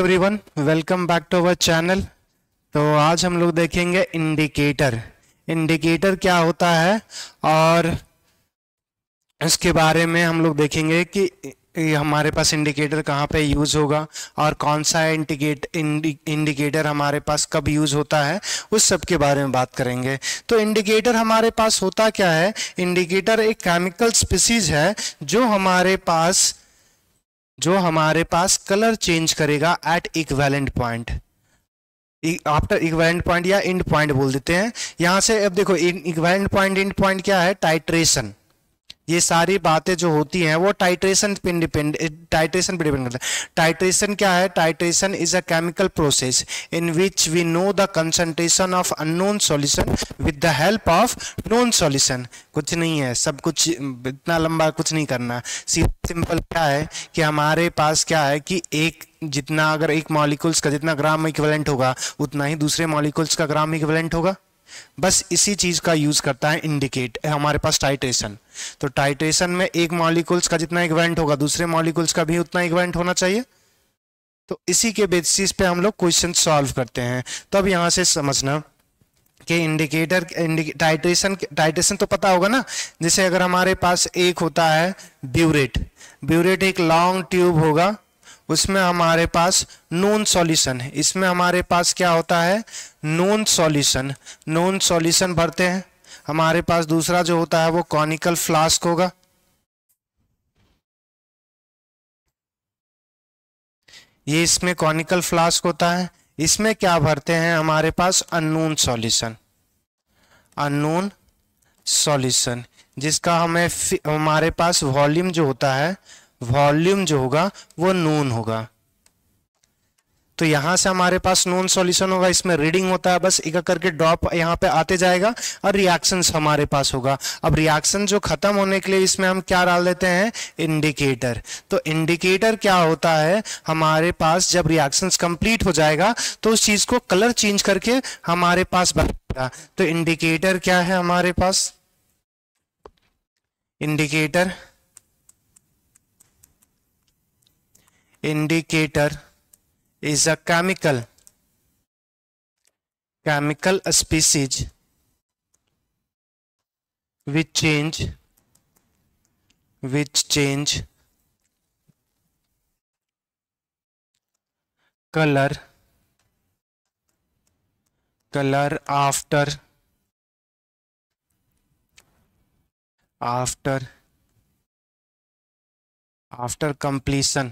Everyone, welcome back to our channel. तो आज हम लोग देखेंगे इंडिकेटर। इंडिकेटर क्या होता है और इसके बारे में हम लोग देखेंगे कि ये हमारे पास इंडिकेटर कहाँ पे यूज़ होगा और कौन सा इंडिकेटर हमारे पास कब यूज़ होता है, उस सब के बारे में बात करेंगे। तो इंडिकेटर हमारे पास होता क्या है? इंडिकेटर एक केमिकल स्पीसीज है जो हमारे पास कलर चेंज करेगा at equivalent point, after equivalent point या एंड पॉइंट बोल देते हैं। यहां से अब देखो, इक्विवेलेंट पॉइंट एंड पॉइंट क्या है? टाइट्रेशन। ये सारी बातें जो होती हैं वो टाइट्रेशन पे डिपेंड करता है। टाइट्रेशन क्या है? Titration is a chemical process in which we know the concentration of unknown solution with the help of known solution. कुछ नहीं है, सब कुछ इतना लंबा कुछ नहीं करना। सिंपल क्या है कि हमारे पास क्या है कि अगर एक मॉलिक्यूल्स का जितना ग्राम इक्विवेलेंट होगा उतना ही दूसरे मॉलिक्यूल्स का ग्राम इक्विवेलेंट होगा। बस इसी चीज का यूज करता है इंडिकेट हमारे पास टाइट्रेशन। तो टाइट्रेशन में एक मॉलिक्यूल्स का जितना इक्विवेलेंट होगा दूसरे मॉलिक्यूल्स का भी उतना इक्विवेलेंट होना चाहिए। तो इसी के बेसिस पे हम लोग क्वेश्चन सॉल्व करते हैं। तो अब यहां से समझना कि टाइट्रेशन तो पता होगा ना। जैसे अगर हमारे पास एक होता है ब्यूरेट एक लॉन्ग ट्यूब होगा, उसमें हमारे पास नोन सॉल्यूशन है। इसमें हमारे पास क्या होता है? नोन सॉल्यूशन भरते हैं। हमारे पास दूसरा जो होता है वो कॉनिकल फ्लास्क होगा। ये इसमें कॉनिकल फ्लास्क होता है। इसमें क्या भरते हैं? हमारे पास अननोन सॉल्यूशन जिसका हमारे पास वॉल्यूम जो होगा वो नोन होगा। तो यहां से हमारे पास नोन सॉल्यूशन होगा, इसमें रीडिंग होता है, बस एक करके ड्रॉप यहां पे आते जाएगा और रिएक्शंस हमारे पास होगा। अब रिएक्शन जो खत्म होने के लिए इसमें हम क्या डाल देते हैं? इंडिकेटर। तो इंडिकेटर क्या होता है? हमारे पास जब रिएक्शंस कंप्लीट हो जाएगा तो उस चीज को कलर चेंज करके हमारे पास बताएगा। तो इंडिकेटर क्या है हमारे पास? Indicator is a chemical species which change color after completion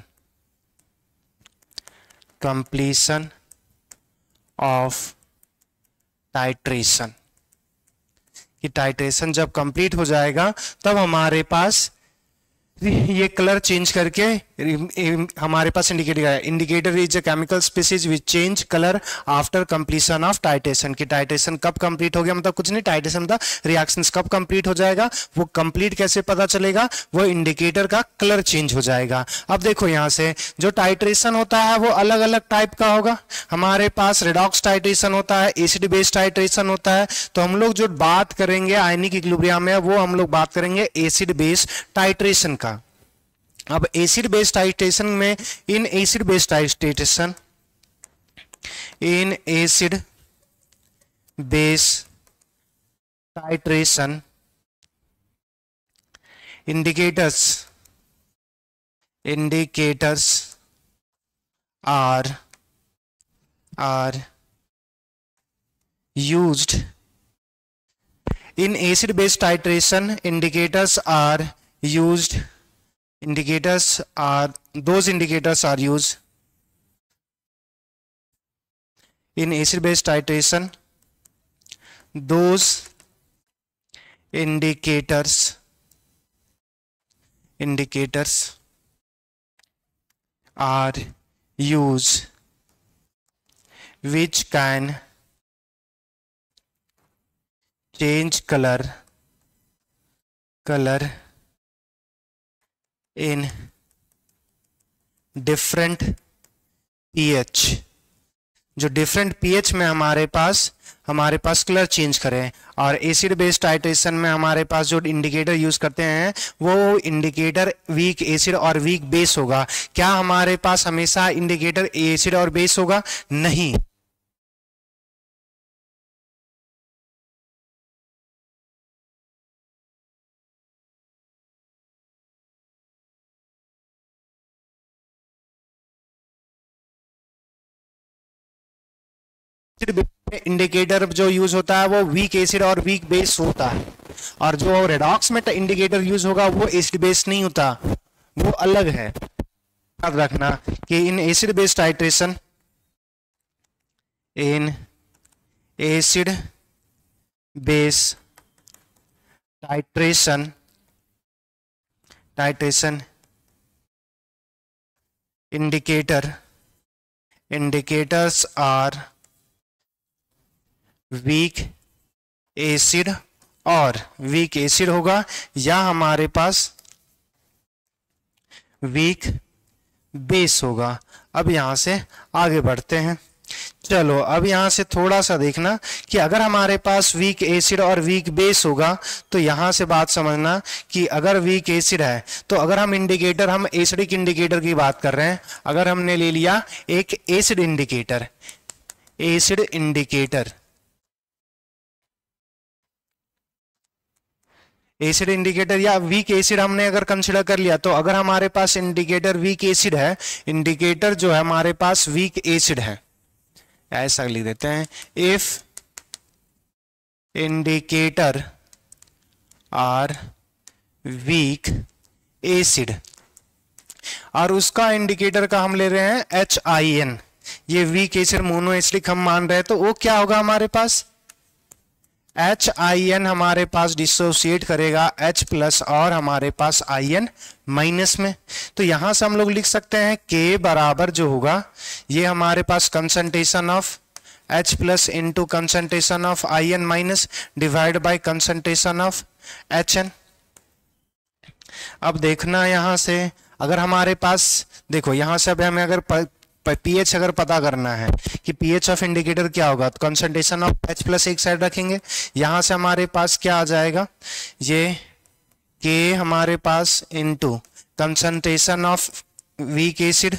of titration. कि टाइट्रेशन जब कंप्लीट हो जाएगा तब हमारे पास ये कलर चेंज करके हमारे पास indicator is a chemical species which change colour after completion of titration. की टाइट्रेशन कब कंप्लीट हो गया, मतलब कुछ नहीं, टाइट्रेशन मतलब रिएक्शंस कब कंप्लीट हो जाएगा, वो कंप्लीट कैसे पता चलेगा? वो इंडिकेटर का कलर चेंज हो जाएगा। अब देखो यहां से जो टाइट्रेशन होता है वो अलग अलग टाइप का होगा। हमारे पास रेडॉक्स टाइट्रेशन होता है, एसिड बेस टाइट्रेशन होता है। तो हम लोग जो बात करेंगे आयनिक इक्विलिब्रियम में, वो हम लोग बात करेंगे एसिड बेस टाइट्रेशन का। अब एसिड बेस टाइट्रेशन में इन acid base titration indicators are used in acid base titration. Indicators are used in acid base titration. Those indicators are used which can change color in different pH. जो different pH में हमारे पास colour change करें। और acid base titration में हमारे पास जो इंडिकेटर यूज करते हैं वो इंडिकेटर वीक एसिड और वीक बेस होगा। क्या हमारे पास हमेशा इंडिकेटर एसिड और बेस होगा? नहीं। इंडिकेटर जो यूज होता है वो वीक एसिड और वीक बेस होता है, और जो रेडॉक्स में इंडिकेटर यूज होगा वो एसिड बेस नहीं होता, वो अलग है। याद रखना कि इन acid base titration, in acid base titration indicators are week acid, और वीक एसिड होगा, या हमारे पास वीक बेस होगा। अब यहां से आगे बढ़ते हैं। चलो अब यहां से थोड़ा सा देखना कि अगर हमारे पास वीक एसिड और वीक बेस होगा तो यहां से बात समझना कि अगर वीक एसिड है तो अगर हम एसिडिक इंडिकेटर की बात कर रहे हैं, अगर हमने ले लिया एक एसिड इंडिकेटर या वीक एसिड हमने अगर कंसिडर कर लिया, तो अगर हमारे पास इंडिकेटर वीक एसिड है, इंडिकेटर जो है हमारे पास वीक एसिड है, ऐसा लिख देते हैं, if indicator are weak acid, और उसका इंडिकेटर का हम ले रहे हैं HIN, ये वीक एसिड मोनो एसिडिक हम मान रहे हैं, तो वो क्या होगा हमारे पास HIN हमारे पास डिसोसिएट करेगा H प्लस और हमारे पास IN माइनस में। तो यहां से हम लोग लिख सकते हैं K बराबर जो होगा ये हमारे पास concentration of H plus into concentration of IN minus divide by concentration of HN। अब देखना यहां से अगर हमारे पास देखो यहां से अब हमें अगर पीएच अगर पता करना है कि पीएच ऑफ इंडिकेटर क्या होगा, तो कंसंट्रेशन ऑफ H प्लस एक साइड रखेंगे, यहां से हमारे पास क्या आ जाएगा, ये K हमारे पास into concentration of weak acid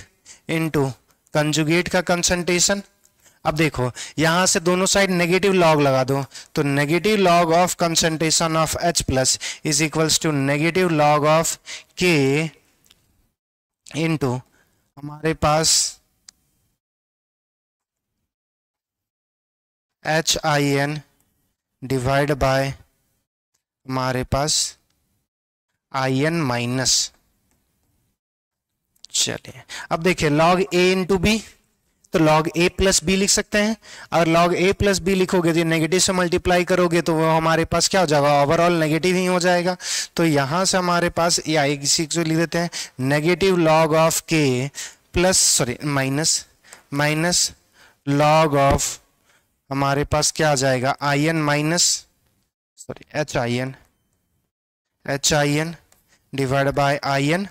into conjugate का कंसंट्रेशन। अब देखो यहां से दोनों साइड नेगेटिव लॉग लगा दो, तो negative log of concentration of H plus is equals to negative log of K into हमारे पास HIN डिवाइड बाय हमारे पास IN माइनस। चलिए अब देखिए लॉग A इंटू बी, तो लॉग A प्लस बी लिख सकते हैं। अगर लॉग A प्लस बी लिखोगे तो नेगेटिव से मल्टीप्लाई करोगे तो वो हमारे पास क्या हो जाएगा, ओवरऑल नेगेटिव ही हो जाएगा। तो यहां से हमारे पास या इसी को लिख देते हैं negative log of K plus minus log of हमारे पास क्या आ जाएगा IN minus HIN divide by IN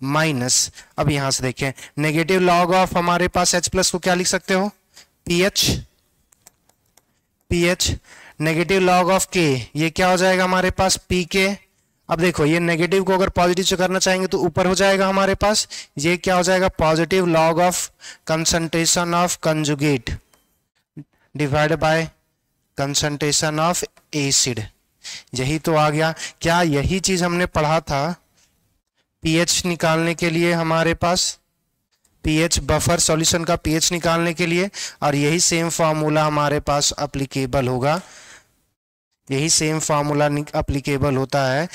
minus. अब यहां से देखें नेगेटिव लॉग ऑफ हमारे पास H प्लस को क्या लिख सकते हो, PH negative log of K ये क्या हो जाएगा हमारे पास PK। अब देखो ये नेगेटिव को अगर पॉजिटिव से करना चाहेंगे तो ऊपर हो जाएगा हमारे पास, ये क्या हो जाएगा positive log of concentration of conjugate divide by concentration of acid. यही तो आ गया। क्या यही चीज हमने पढ़ा था पीएच निकालने के लिए, हमारे पास पीएच बफर सॉल्यूशन का पीएच निकालने के लिए, और यही सेम फार्मूला हमारे पास अप्लीकेबल होगा, यही सेम फार्मूला अप्लीकेबल होता है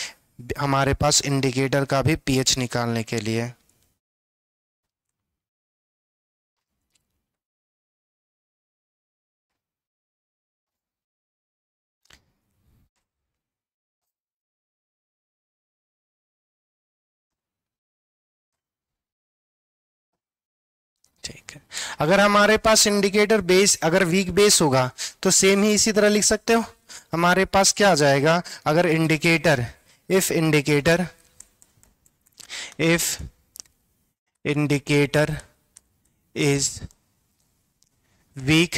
हमारे पास इंडिकेटर का भी पीएच निकालने के लिए। ठीक है, अगर हमारे पास इंडिकेटर बेस अगर वीक बेस होगा तो सेम ही इसी तरह लिख सकते हो। हमारे पास क्या आ जाएगा, अगर if indicator is weak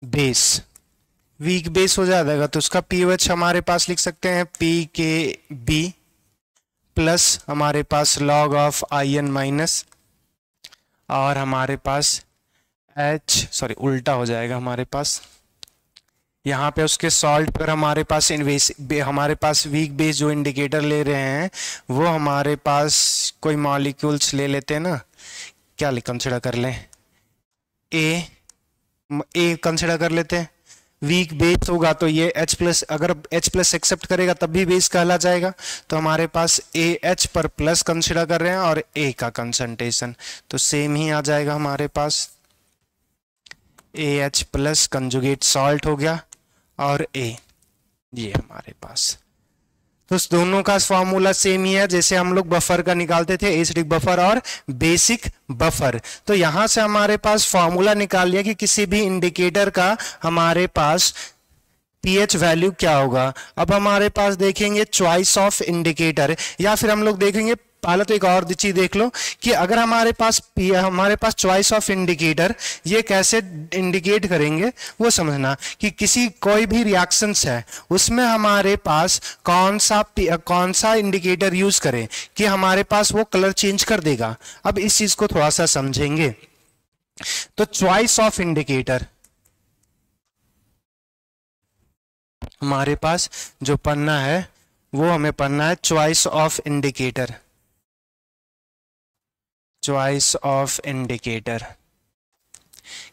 base, weak base हो जाएगा तो उसका पीओएच हमारे पास लिख सकते हैं पी के बी प्लस हमारे पास log of I N minus, और हमारे पास उल्टा हो जाएगा हमारे पास यहाँ पे उसके सॉल्ट पर हमारे पास हमारे पास वीक बेस जो इंडिकेटर ले रहे हैं वो हमारे पास कोई मॉलिक्यूल्स ले लेते हैं ना, क्या कंसिडर कर लें, ए कंसिडर कर लेते हैं। वीक बेस होगा तो ये H+, अगर H+ एक्सेप्ट करेगा तब भी बेस कहला जाएगा, तो हमारे पास AH पर प्लस कंसिडर कर रहे हैं और A का कंसंट्रेशन तो सेम ही आ जाएगा हमारे पास, AH प्लस कंजुगेट सॉल्ट हो गया और A, ये हमारे पास। तो इस दोनों का फॉर्मूला सेम ही है जैसे हम लोग बफर का निकालते थे, एसिडिक बफर और बेसिक बफर। तो यहां से हमारे पास फॉर्मूला निकाल लिया कि किसी भी इंडिकेटर का हमारे पास पीएच वैल्यू क्या होगा। अब हमारे पास देखेंगे चॉइस ऑफ इंडिकेटर, या फिर हम लोग देखेंगे पहले तो एक और चीज देख लो कि अगर हमारे पास चॉइस ऑफ इंडिकेटर, ये कैसे इंडिकेट करेंगे वो समझना कि कोई भी रिएक्शंस है उसमें हमारे पास कौन सा इंडिकेटर यूज करें कि हमारे पास वो कलर चेंज कर देगा। अब इस चीज को थोड़ा सा समझेंगे। तो चॉइस ऑफ इंडिकेटर हमारे पास जो पढ़ना है वो हमें पढ़ना है choice of indicator, choice of indicator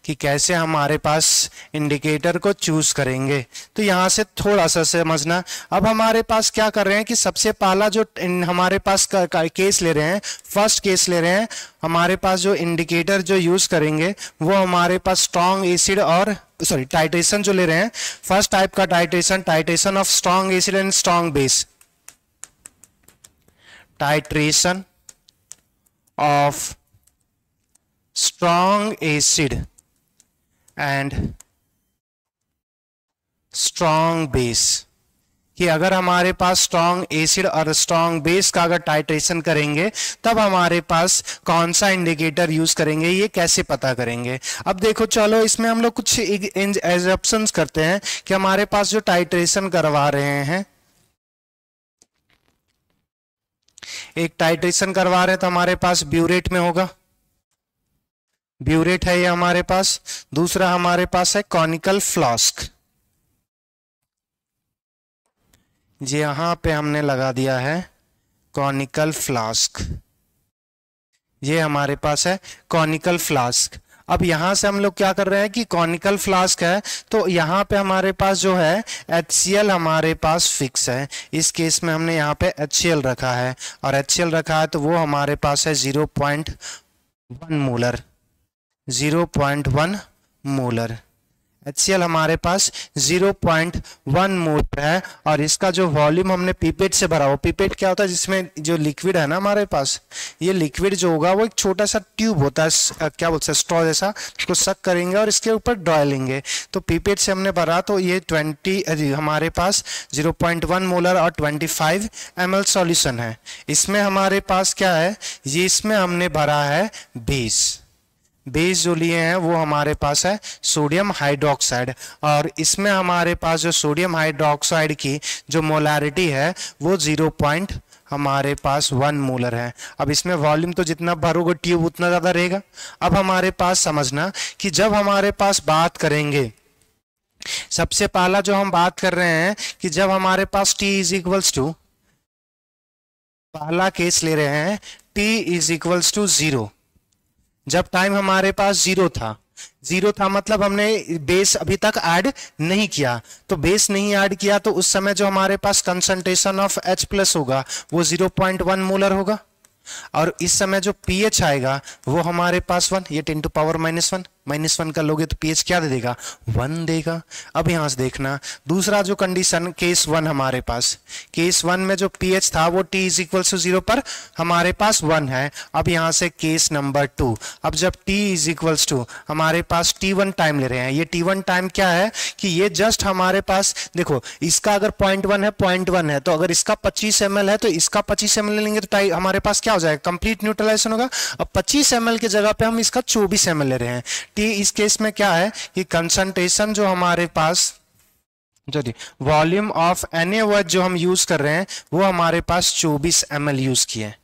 कि कैसे हमारे पास इंडिकेटर को चूज करेंगे। तो यहां से थोड़ा सा समझना। अब हमारे पास क्या कर रहे हैं कि सबसे पहला जो हमारे पास केस ले रहे हैं, फर्स्ट केस ले रहे हैं, हमारे पास जो इंडिकेटर जो यूज करेंगे वो हमारे पास स्ट्रॉन्ग एसिड और टाइट्रेशन जो ले रहे हैं, फर्स्ट टाइप का titration of strong acid and strong base, titration of strong acid and strong base, कि अगर हमारे पास स्ट्रॉन्ग एसिड और स्ट्रॉन्ग बेस का अगर टाइट्रेशन करेंगे तब हमारे पास कौन सा इंडिकेटर यूज करेंगे, ये कैसे पता करेंगे। अब देखो चलो इसमें हम लोग कुछ एजम्पशंस करते हैं कि हमारे पास जो टाइट्रेशन करवा रहे हैं, एक टाइट्रेशन करवा रहे हैं तो हमारे पास ब्यूरेट में होगा, ब्यूरेट है ये हमारे पास। दूसरा हमारे पास है कॉनिकल फ्लास्क, ये यहां पे हमने लगा दिया है कॉनिकल फ्लास्क, ये हमारे पास है कॉनिकल फ्लास्क। अब यहां से हम लोग क्या कर रहे हैं कि कॉनिकल फ्लास्क है तो यहां पे हमारे पास जो है HCl हमारे पास फिक्स है, इस केस में हमने यहाँ पे HCl रखा है, और HCl रखा है तो वो हमारे पास है 0.1 मोलर, 0.1 मोलर। HCl हमारे पास 0.1 मोलर है, और इसका जो वॉल्यूम हमने पीपेट से भरा हो, पीपेट क्या होता है जिसमें जो लिक्विड है ना हमारे पास, ये लिक्विड जो होगा वो एक छोटा सा ट्यूब होता है, क्या बोलते हैं, स्ट्रॉ जैसा, उसको सक करेंगे और इसके ऊपर डालेंगे, तो पीपेट से हमने भरा तो ये हमारे पास 0.1 मोलर और 25 ml सॉल्यूशन है। इसमें हमारे पास क्या है, ये इसमें हमने भरा है बेस जो लिए हैं वो हमारे पास है सोडियम हाइड्रोक्साइड, और इसमें हमारे पास जो सोडियम हाइड्रोक्साइड की जो मोलारिटी है वो 0.1 मोलर है। अब इसमें वॉल्यूम तो जितना भरोगे ट्यूब उतना ज़्यादा रहेगा। अब हमारे पास समझना कि जब हमारे पास बात करेंगे, सबसे पहला जो हम बात कर रहे हैं कि जब हमारे पास T इज इक्वल्स टू, पहला केस ले रहे हैं T इज इक्वल्स टू 0, जब टाइम हमारे पास जीरो था मतलब हमने बेस अभी तक ऐड नहीं किया, तो बेस नहीं ऐड किया तो उस समय जो हमारे पास कंसंट्रेशन ऑफ H+ होगा वो 0.1 मोलर होगा, और इस समय जो pH आएगा वो हमारे पास 1, ये 10 टू पावर -1 कर लोगे तो pH क्या दे देगा, 1 देगा। अब यहां से देखना दूसरा जो कंडीशन केस 1, हमारे पास केस 1 में जो pH था वो T इज इक्वल टू 0 पर हमारे पास 1 है। अब यहां से केस नंबर 2, अब जब T इज इक्वल टू हमारे पास T1 टाइम ले रहे हैं, ये T1 टाइम क्या है कि ये जस्ट हमारे पास देखो, इसका अगर 0.1 है तो अगर इसका 25 ml है तो इसका 25 ml लेंगे तो हमारे पास क्या हो जाएगा, कंप्लीट न्यूट्रलाइजेशन होगा। अब 25 ml की जगह पे हम इसका 24 ml ले रहे हैं। टी इस केस में क्या है कि कंसंट्रेशन जो हमारे पास जो वॉल्यूम ऑफ NaOH जो हम यूज कर रहे हैं वो हमारे पास 24 ml यूज किए हैं,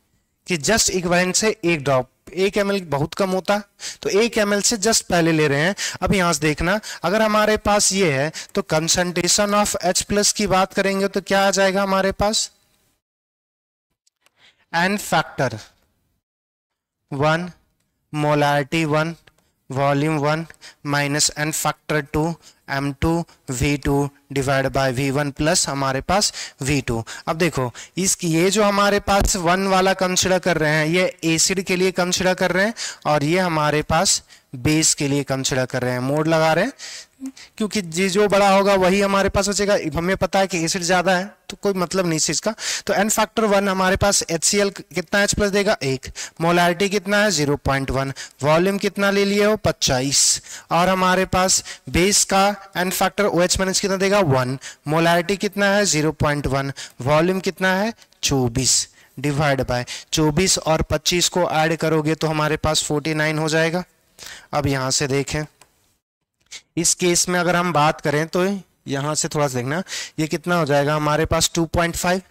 कि जस्ट इक्विवेलेंट से एक ड्रॉप, 1 ml बहुत कम होता तो 1 ml से जस्ट पहले ले रहे हैं। अब यहां से देखना, अगर हमारे पास ये है तो कंसंट्रेशन ऑफ H+ की बात करेंगे तो क्या आ जाएगा हमारे पास, N factor 1, molarity 1, volume 1 minus N factor 2, M2 V2 divide by V1 plus हमारे पास V2। अब देखो इसकी ये जो हमारे पास 1 वाला कंसिडर कर रहे हैं ये एसिड के लिए कंसिडर कर रहे हैं और ये हमारे पास बेस के लिए कंसिडर कर रहे हैं, मोड लगा रहे हैं, क्योंकि जो बड़ा होगा वही हमारे पास बचेगा। हमें पता है कि एसिड ज्यादा है तो कोई मतलब नहीं है इसका। तो N फैक्टर 1 हमारे पास HCl कितना H+ देगा 1, मोलारिटी कितना है 0.1, वॉल्यूम कितना ले लिए हो 25, और हमारे पास बेस का N फैक्टर OH- कितना देगा 1, मोलारिटी कितना है 0.1, वॉल्यूम कितना है 24 डिवाइड बाय 24 और 25 को ऐड करोगे तो हमारे पास 49 हो जाएगा। अब यहां से देखें, इस केस में अगर हम बात करें तो यहां से थोड़ा सा देखना, ये कितना हो जाएगा हमारे पास 2.5,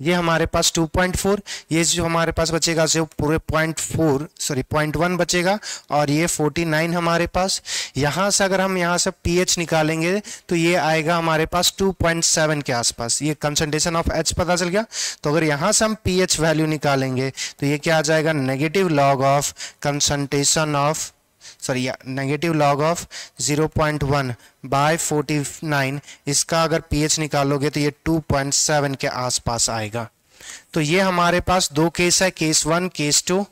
ये हमारे पास 2.4, ये जो हमारे पास बचेगा जो पूरे 0.1 बचेगा, और ये 49 हमारे पास। यहां से अगर हम यहां से pH निकालेंगे तो ये आएगा हमारे पास 2.7 के आसपास, ये कंसंट्रेशन ऑफ H पता चल गया। तो अगर यहां से हम pH वैल्यू निकालेंगे तो ये क्या आ जाएगा, negative log of concentration of negative log of 0.1 by 49, इसका अगर pH निकालोगे तो ये 2.7 के आसपास आएगा। तो ये हमारे पास दो केस है, केस 1 केस 2।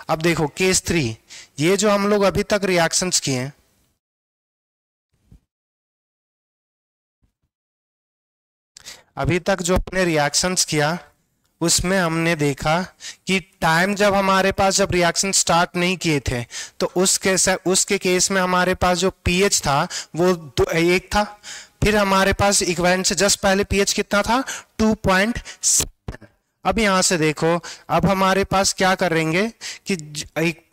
अब देखो केस 3, ये जो हम लोग अभी तक रिएक्शंस किए हैं, अभी तक जो हमने रिएक्शंस किया उसमें हमने देखा कि टाइम जब हमारे पास जब रिएक्शन स्टार्ट नहीं किए थे तो उसके केस में हमारे पास जो pH था वो 1 था, फिर हमारे पास इक्विवेलेंट से जस्ट पहले pH कितना था 2.7। अब यहां से देखो, अब हमारे पास क्या करेंगे कि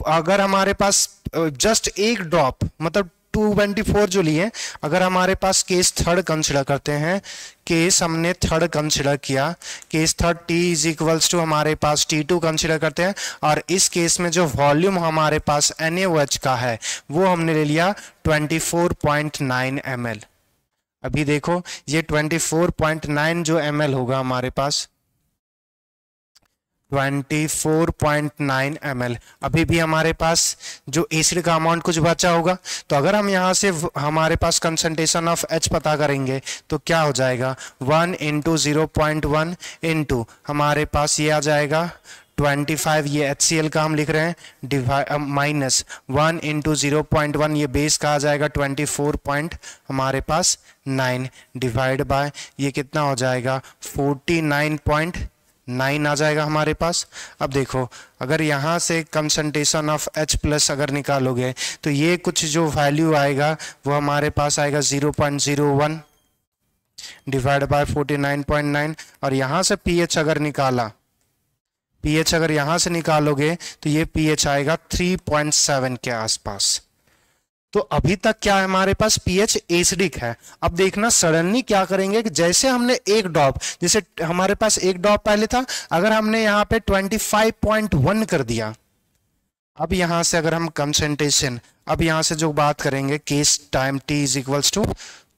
अगर हमारे पास जस्ट एक ड्रॉप मतलब 224 जो लिए, अगर हमारे पास केस थर्ड कंसिडर करते हैं, केस हमने थर्ड कंसिडर किया, case third T is equals to हमारे पास T2 कंसिडर करते हैं, और इस केस में जो वॉल्यूम हमारे पास NaOH का है वो हमने ले लिया 24.9 ml। अभी देखो ये 24.9 जो ml होगा हमारे पास 24.9 ml, अभी भी हमारे पास जो एसिड का अमाउंट कुछ बचा होगा। तो अगर हम यहाँ से हमारे पास कंसंट्रेशन ऑफ H पता करेंगे तो क्या हो जाएगा, 1 इंटू 0.1 इंटू हमारे पास ये आ जाएगा 25, ये HCl का हम लिख रहे हैं, माइनस 1 इंटू 0.1 ये बेस का आ जाएगा 24 हमारे पास 9 डिवाइड बाय ये कितना हो जाएगा 49.9 आ जाएगा हमारे पास। अब देखो अगर यहाँ से कंसंट्रेशन ऑफ H+ अगर निकालोगे तो ये कुछ जो वैल्यू आएगा वो हमारे पास आएगा 0.01 डिवाइड बाय 49.9, और यहाँ से pH अगर निकाला, pH अगर यहाँ से निकालोगे तो ये pH आएगा 3.7 के आसपास। तो अभी तक क्या है हमारे पास pH एसिडिक है। अब देखना सडनली क्या करेंगे कि जैसे हमने एक ड्रॉप, जैसे हमारे पास एक ड्रॉप पहले था, अगर हमने यहाँ पे 25.1 कर दिया, अब यहां से अगर हम कंसंट्रेशन, अब यहां से जो बात करेंगे case time T is equals to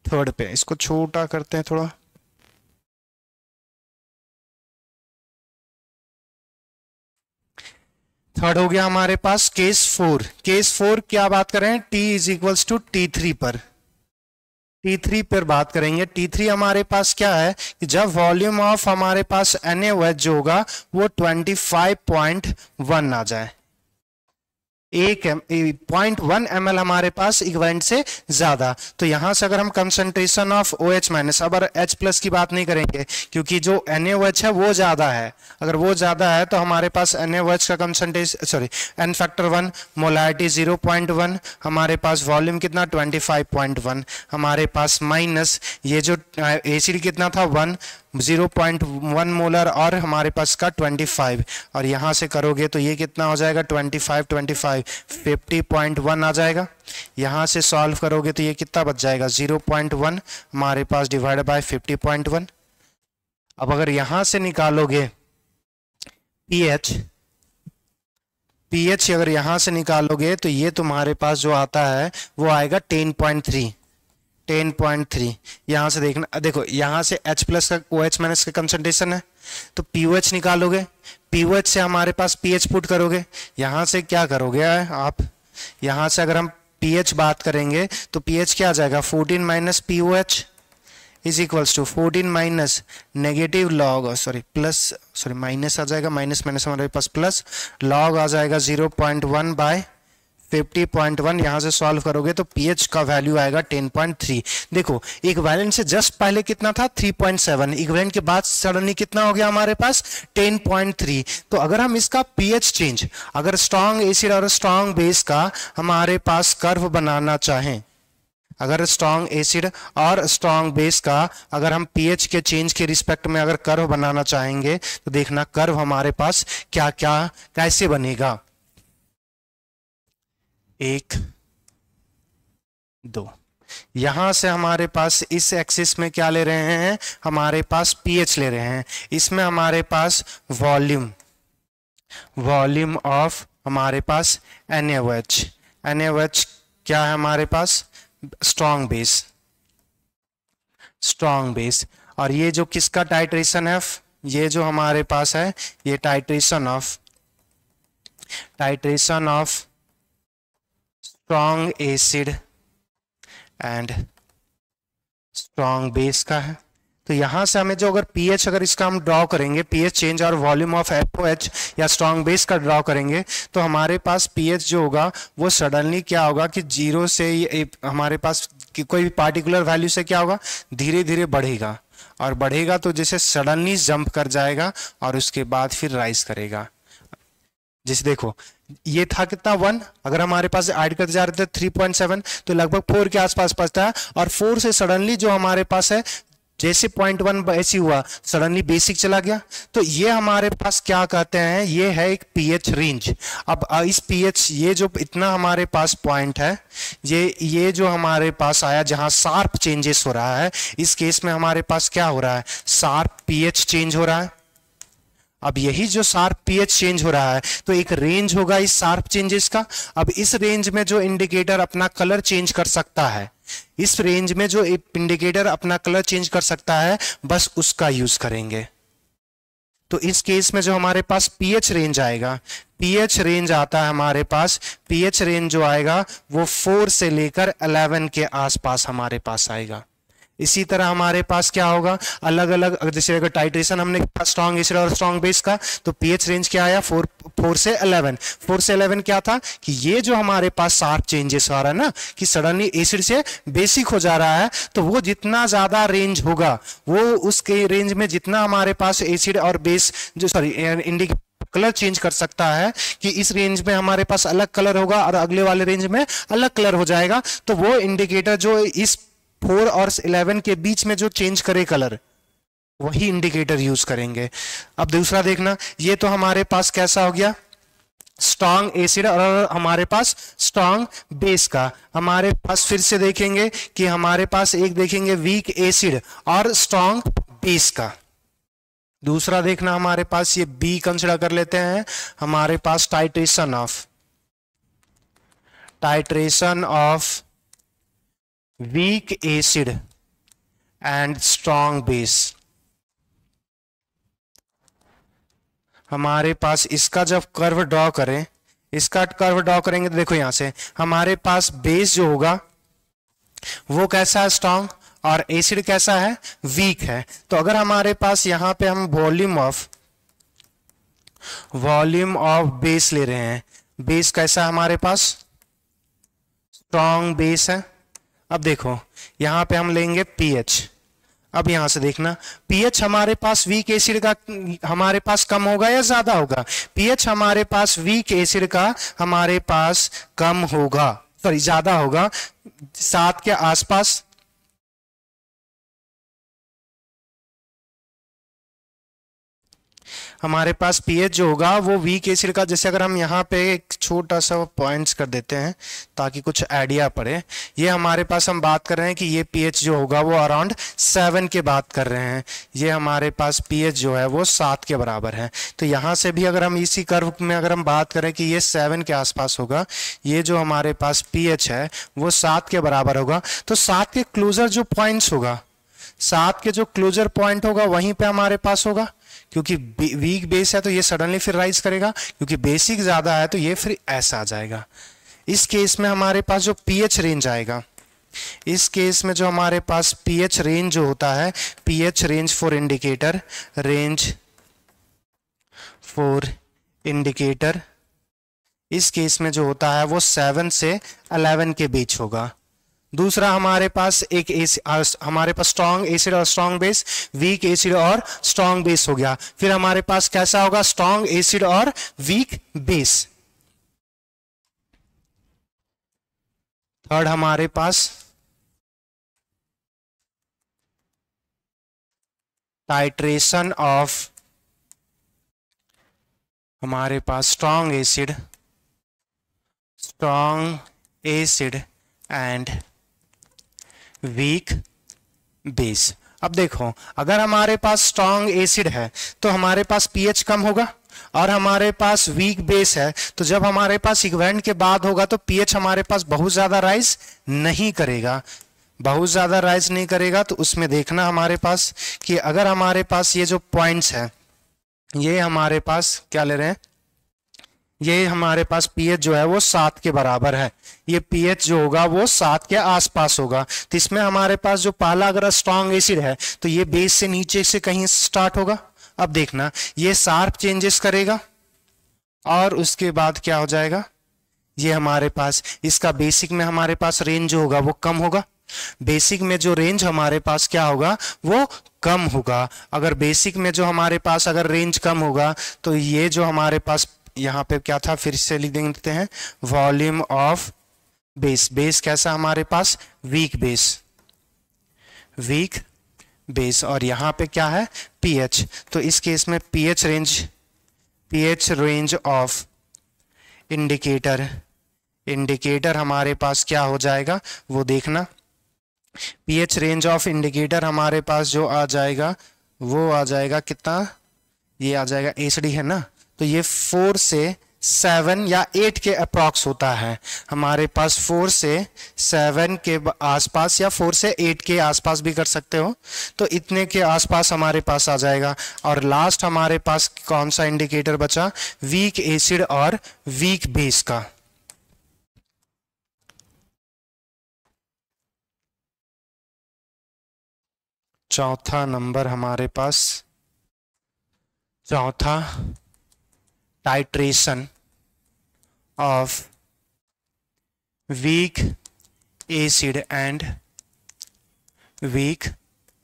third पे, इसको छोटा करते हैं थोड़ा, थर्ड हो गया हमारे पास केस 4। केस 4 क्या बात करें, T is equals to T3 पर, T3 पर बात करेंगे। T3 हमारे पास क्या है कि जब वॉल्यूम ऑफ हमारे पास NaOH जो होगा वो 25.1 आ जाए, 0.1 ml हमारे पास इक्विवेलेंट से ज्यादा, तो यहां से अगर हम कंसंट्रेशन ऑफ OH- अब H+ की बात नहीं करेंगे क्योंकि जो NaOH है वो ज्यादा है, अगर वो ज्यादा है तो हमारे पास NaOH का कंसंट्रेशन N फैक्टर 1, मोलारिटी 0.1, हमारे पास वॉल्यूम कितना 25.1 हमारे पास, माइनस ये जो एसिड कितना था 1, 0.1 मोलर और हमारे पास का 25, और यहाँ से करोगे तो ये कितना हो जाएगा 25 25 50.1 आ जाएगा। यहाँ से सॉल्व करोगे तो ये कितना बच जाएगा 0.1 हमारे पास डिवाइड बाय 50.1। अब अगर यहाँ से निकालोगे पीएच अगर यहाँ से निकालोगे तो ये तुम्हारे पास जो आता है वो आएगा 10.3। यहाँ से देखना, देखो यहाँ से H प्लस का OH माइनस का कंसंट्रेशन है, तो POH निकालोगे, POH से हमारे पास पीएच पुट करोगे। यहाँ से क्या करोगे आप, यहाँ से अगर हम पीएच बात करेंगे तो पीएच क्या आ जाएगा 14 minus POH is equals to 14 minus negative log minus आ जाएगा, माइनस माइनस हमारे पास प्लस, लॉग आ जाएगा 0.1 बाय 50.1। यहाँ से सॉल्व करोगे तो पीएच का वैल्यू आएगा 10.3। देखो इक्विवेलेंट से जस्ट पहले कितना था 3.7, इक्विवेलेंट के बाद सडनली कितना हो गया हमारे पास 10.3। तो अगर हम इसका पीएच चेंज, अगर स्ट्रॉन्ग एसिड और स्ट्रॉन्ग बेस का हमारे पास कर्व बनाना चाहें, अगर स्ट्रॉन्ग एसिड और स्ट्रॉन्ग बेस का अगर हम पीएच के चेंज के रिस्पेक्ट में अगर कर्व बनाना चाहेंगे तो देखना कर्व हमारे पास क्या क्या कैसे बनेगा। 1 2, यहां से हमारे पास इस एक्सिस में क्या ले रहे हैं, हमारे पास पीएच ले रहे हैं, इसमें हमारे पास वॉल्यूम ऑफ हमारे पास NaOH क्या है हमारे पास स्ट्रॉन्ग बेस, और ये जो किसका टाइट्रेशन है, ये जो हमारे पास है ये titration of strong acid and strong base का है। तो यहां से हमें जो अगर पीएच अगर इसका हम ड्रॉ करेंगे, पीएच चेंज और वॉल्यूम ऑफ FOH या स्ट्रॉन्ग बेस का ड्रॉ करेंगे तो हमारे पास पीएच जो होगा वो सडनली क्या होगा कि 0 से हमारे पास कि कोई भी पार्टिकुलर वैल्यू से क्या होगा धीरे धीरे बढ़ेगा, और बढ़ेगा तो जैसे सडनली जंप कर जाएगा और उसके बाद फिर राइज करेगा। जैसे देखो ये था कितना 1, अगर हमारे पास ऐड करते जा रहे थे 3.7 तो लगभग 4 के आसपास पहुंचता है, और 4 से सडनली जो हमारे पास है जैसे 0.1 ऐसी हुआ सडनली बेसिक चला गया। तो ये हमारे पास क्या कहते हैं, ये है एक पीएच रेंज। अब इस पीएच ये जो इतना हमारे पास पॉइंट है, ये जो हमारे पास आया जहां शार्प चेंजेस हो रहा है, इस केस में हमारे पास क्या हो रहा है शार्प पीएच चेंज हो रहा है। अब यही जो शार्प पीएच चेंज हो रहा है तो एक रेंज होगा इस शार्प चेंजेस का। अब इस रेंज में जो इंडिकेटर अपना कलर चेंज कर सकता है, इस रेंज में जो इंडिकेटर अपना कलर चेंज कर सकता है बस उसका यूज करेंगे। तो इस केस में जो हमारे पास पीएच रेंज आएगा, पीएच रेंज आता है हमारे पास, पीएच रेंज जो आएगा वो 4 से लेकर 11 के आसपास हमारे पास आएगा। इसी तरह हमारे पास क्या होगा अलग अलग, जैसे अगर टाइट्रेशन हमने स्ट्रॉन्ग एसिड और स्ट्रॉन्ग बेस का तो पीएच रेंज क्या आया 4 से 11। 4 से 11 क्या था कि ये जो हमारे पास शार्प चेंजेस आ रहा है ना कि सडनली एसिड से बेसिक हो जा रहा है, तो वो जितना ज्यादा रेंज होगा वो उसके रेंज में जितना हमारे पास एसिड और बेस जो इंडिकेटर कलर चेंज कर सकता है कि इस रेंज में हमारे पास अलग कलर होगा और अगले वाले रेंज में अलग कलर हो जाएगा, तो वो इंडिकेटर जो इस 4 और 11 के बीच में जो चेंज करे कलर वही इंडिकेटर यूज करेंगे। अब दूसरा देखना, ये तो हमारे पास कैसा हो गया स्ट्रॉन्ग एसिड और हमारे पास स्ट्रॉन्ग बेस का। हमारे पास फिर से देखेंगे कि हमारे पास एक देखेंगे वीक एसिड और स्ट्रॉन्ग बेस का। दूसरा देखना हमारे पास ये बी कंसिडर कर लेते हैं, हमारे पास titration of weak acid and strong base. हमारे पास इसका जब कर्व ड्रॉ करें, इसका कर्व ड्रॉ करेंगे तो देखो यहां से हमारे पास बेस जो होगा वो कैसा है स्ट्रॉन्ग और एसिड कैसा है वीक है। तो अगर हमारे पास यहां पे हम वॉल्यूम ऑफ बेस ले रहे हैं, बेस कैसा है हमारे पास स्ट्रॉन्ग बेस है। अब देखो यहां पे हम लेंगे पीएच। अब यहां से देखना पीएच हमारे पास वीक एसिड का हमारे पास कम होगा या ज्यादा होगा, पीएच हमारे पास वीक एसिड का हमारे पास कम होगा, सॉरी ज्यादा होगा, 7 के आसपास हमारे पास पीएच जो होगा वो वीक एसिड का, जैसे अगर हम यहाँ पे एक छोटा सा पॉइंट्स कर देते हैं ताकि कुछ आइडिया पड़े, ये हमारे पास हम बात कर रहे हैं कि ये पीएच जो होगा वो अराउंड 7 के बात कर रहे हैं। ये हमारे पास पीएच जो है वो 7 के बराबर है। तो यहाँ से भी अगर हम इसी कर्व में अगर हम बात करें कि ये 7 के आसपास होगा, ये जो हमारे पास पीएच है वो 7 के बराबर होगा। तो 7 के क्लोजर जो पॉइंट्स होगा, 7 के जो क्लोजर पॉइंट होगा वहीं पे हमारे पास होगा, क्योंकि वीक बेस है तो ये सडनली फिर राइज करेगा, क्योंकि बेसिक ज्यादा है तो ये फिर ऐसा आ जाएगा। इस केस में हमारे पास जो पीएच रेंज आएगा, इस केस में जो हमारे पास पीएच रेंज जो होता है, pH range for indicator, range for indicator, इस केस में जो होता है वो 7 से 11 के बीच होगा। दूसरा हमारे पास हमारे पास स्ट्रॉन्ग एसिड और स्ट्रॉन्ग बेस, वीक एसिड और स्ट्रॉन्ग बेस हो गया। फिर हमारे पास कैसा होगा, स्ट्रॉन्ग एसिड और वीक बेस। थर्ड हमारे पास टाइट्रेशन ऑफ, हमारे पास strong acid and weak base. अब देखो, अगर हमारे पास स्ट्रॉन्ग एसिड है तो हमारे पास पीएच कम होगा, और हमारे पास वीक बेस है तो जब हमारे पास इक्विवेलेंट के बाद होगा तो पीएच हमारे पास बहुत ज्यादा राइज नहीं करेगा, बहुत ज्यादा राइज नहीं करेगा। तो उसमें देखना हमारे पास कि अगर हमारे पास ये जो पॉइंट्स है, ये हमारे पास क्या ले रहे हैं, ये हमारे पास पीएच जो है वो 7 के बराबर है, ये पीएच जो होगा वो 7 के आसपास होगा। तो इसमें हमारे पास जो पहला अगर स्ट्रॉन्ग एसिड है तो ये बेस से नीचे से कहीं स्टार्ट होगा। अब देखना, ये शार्प चेंजेस करेगा और उसके बाद क्या हो जाएगा, ये हमारे पास इसका बेसिक में हमारे पास रेंज जो होगा वो कम होगा। बेसिक में जो रेंज हमारे पास क्या होगा, वो कम होगा। अगर बेसिक में जो हमारे पास अगर रेंज कम होगा तो ये जो हमारे पास यहाँ पे क्या था, फिर से लिख देते हैं, वॉल्यूम ऑफ बेस। बेस कैसा हमारे पास, वीक बेस, और यहाँ पे क्या है, पीएच। तो इस केस में पीएच रेंज ऑफ इंडिकेटर हमारे पास क्या हो जाएगा वो देखना। पीएच रेंज ऑफ इंडिकेटर हमारे पास जो आ जाएगा वो आ जाएगा कितना, ये आ जाएगा एचडी है ना, तो ये 4 से 7 या 8 के अप्रॉक्स होता है हमारे पास, 4 से 7 के आसपास या 4 से 8 के आसपास भी कर सकते हो। तो इतने के आसपास हमारे पास आ जाएगा। और लास्ट हमारे पास कौन सा इंडिकेटर बचा, वीक एसिड और वीक बेस का। चौथा नंबर हमारे पास, चौथा titration of weak acid and weak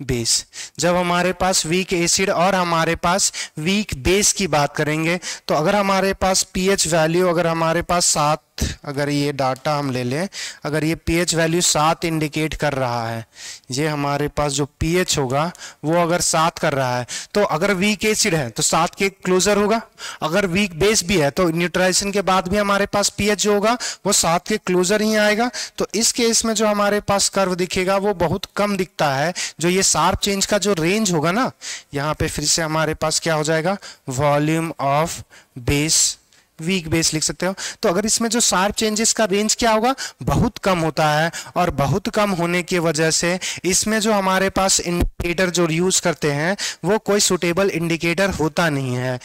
base. जब हमारे पास वीक एसिड और हमारे पास वीक बेस की बात करेंगे तो अगर हमारे पास पीएच वैल्यू, अगर हमारे पास 7, अगर ये डाटा हम ले लें, अगर ये पीएच वैल्यू 7 इंडिकेट कर रहा है, ये हमारे पास जो पीएच होगा वो अगर 7 कर रहा है, तो अगर वीक एसिड है तो 7 के क्लोजर होगा, अगर वीक बेस भी है तो न्यूट्रलाइजेशन के बाद भी हमारे पास पीएच जो होगा वो 7 के क्लोजर ही आएगा। तो इस केस में जो हमारे पास कर्व दिखेगा वो बहुत कम दिखता है। जो ये शार्प चेंज का जो रेंज होगा ना, यहाँ पे फिर से हमारे पास क्या हो जाएगा, volume of base, weak base लिख सकते हो। तो अगर इसमें जो शार्प चेंजेस का रेंज क्या होगा, बहुत कम होता है, और बहुत कम होने की वजह से इसमें जो हमारे पास इंडिकेटर जो यूज करते हैं वो कोई सुटेबल इंडिकेटर होता नहीं है।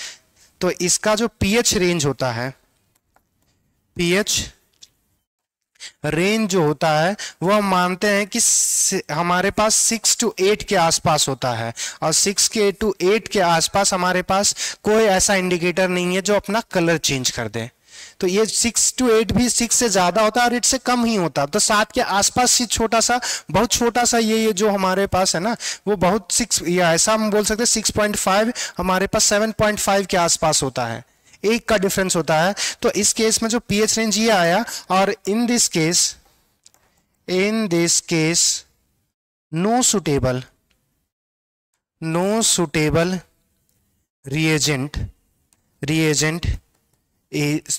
तो इसका जो पीएच रेंज होता है, पीएच रेंज जो होता है वो हम मानते हैं कि हमारे पास 6 to 8 के आसपास होता है, और 6 to 8 के आसपास हमारे पास कोई ऐसा इंडिकेटर नहीं है जो अपना कलर चेंज कर दे। तो ये 6 to 8 भी 6 से ज्यादा होता है और 8 से कम ही होता है। तो 7 के आसपास ही छोटा सा, बहुत छोटा सा ये जो हमारे पास है ना वो बहुत 6, या ऐसा हम बोल सकते हैं 6.5 हमारे पास 7.5 के आसपास होता है, एक का डिफरेंस होता है। तो इस केस में जो पीएच रेंज ये आया, और in this case no suitable reagent, reagent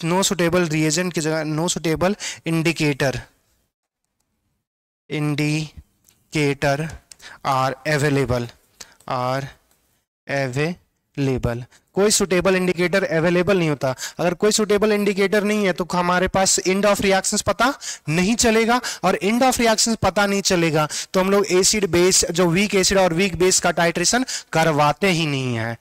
no suitable reagent की जगह no suitable indicator, indicator are available, are available. कोई सुटेबल इंडिकेटर अवेलेबल नहीं होता। अगर कोई सुटेबल इंडिकेटर नहीं है तो हमारे पास एंड ऑफ रिएक्शंस पता नहीं चलेगा, और एंड ऑफ रिएक्शंस पता नहीं चलेगा तो हम लोग एसिड बेस, जो वीक एसिड और वीक बेस का टाइट्रेशन करवाते ही नहीं है।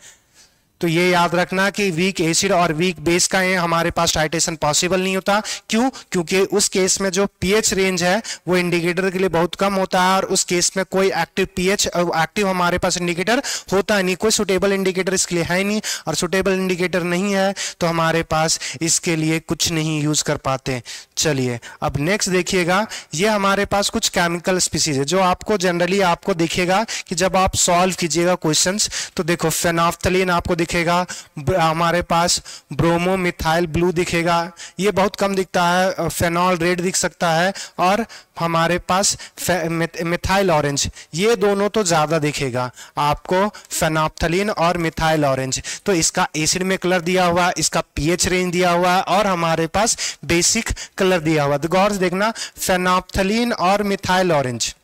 तो ये याद रखना कि वीक एसिड और वीक बेस का हमारे पास टाइट्रेशन पॉसिबल नहीं होता। क्यों? क्योंकि उस केस में जो पीएच रेंज है वो इंडिकेटर के लिए बहुत कम होता है, और उस केस में कोई एक्टिव पीएच एक्टिव हमारे पास इंडिकेटर होता है नहीं, कोई सुटेबल इंडिकेटर इसके लिए है नहीं, और सुटेबल इंडिकेटर नहीं है तो हमारे पास इसके लिए कुछ नहीं यूज कर पाते। चलिए अब नेक्स्ट देखिएगा, ये हमारे पास कुछ केमिकल स्पीसीज है जो आपको जनरली आपको दिखेगा कि जब आप सॉल्व कीजिएगा क्वेश्चंस तो देखो फेनोल्फथालीन आपको दिखेगा, हमारे पास ब्रोमो मिथाइल ब्लू दिखेगा, ये बहुत कम दिखता है, फेनॉल रेड दिख सकता है, और हमारे पास मिथाइल ऑरेंज, ये दोनों तो ज्यादा दिखेगा आपको, फेनोल्फथालीन और मिथाइल ऑरेंज। तो इसका एसिड में कलर दिया हुआ है, इसका पीएच रेंज दिया हुआ है, और हमारे पास बेसिक कलर दिया हुआ है। तो गौर से देखना, फेनोल्फथालीन और मिथाइल ऑरेंज